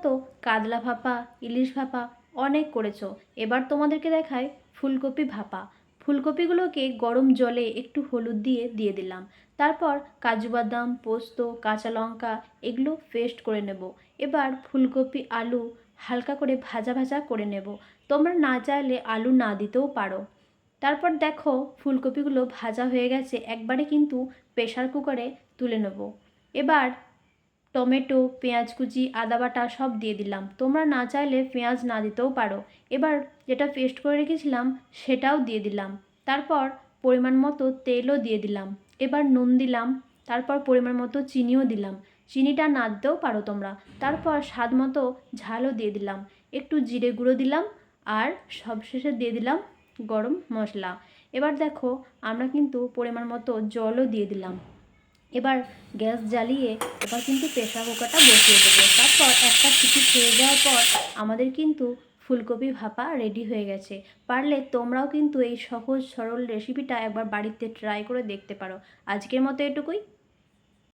তো কাতলা ভাপা, ইলিশ ভাপা অনেক করেছো। এবার তোমাদেরকে দেখাই ফুলকপি ভাপা। ফুলকপিগুলোকে গরম জলে একটু হলুদ দিয়ে দিলাম। তারপর কাজু বাদাম, পোস্ত, কাঁচা লঙ্কা এগুলো পেস্ট করে নেব। এবার ফুলকপি আলু হালকা করে ভাজা ভাজা করে নেব। তোমরা না চাইলে আলু না দিতেও পারো। তারপর দেখো ফুলকপিগুলো ভাজা হয়ে গেছে, একবারে কিন্তু প্রেশার কুকারে তুলে নেব। এবার টমেটো, পেঁয়াজ কুচি, আদা বাটা সব দিয়ে দিলাম। তোমরা না চাইলে পেঁয়াজ না দিতেও পারো। এবার যেটা পেস্ট করে রেখেছিলাম সেটাও দিয়ে দিলাম। তারপর পরিমাণ মতো তেলও দিয়ে দিলাম। এবার নুন দিলাম। তারপর পরিমাণ মতো চিনিও দিলাম। চিনিটা না দিতেও পারো তোমরা। তারপর স্বাদ মতো ঝালও দিয়ে দিলাম। একটু জিরে গুঁড়ো দিলাম। আর সবশেষে দিয়ে দিলাম গরম মশলা। এবার দেখো আমরা কিন্তু পরিমাণ মতো জলও দিয়ে দিলাম। এবার গ্যাস জ্বালিয়ে এবার কিন্তু প্রেসার কুকারটা বসিয়ে দেবো। তারপর একটা সিটি খেয়ে যাওয়ার পর আমাদের কিন্তু ফুলকপি ভাপা রেডি হয়ে গেছে। পারলে তোমরাও কিন্তু এই সহজ সরল রেসিপিটা একবার বাড়িতে ট্রাই করে দেখতে পারো। আজকের মতো এটুকুই।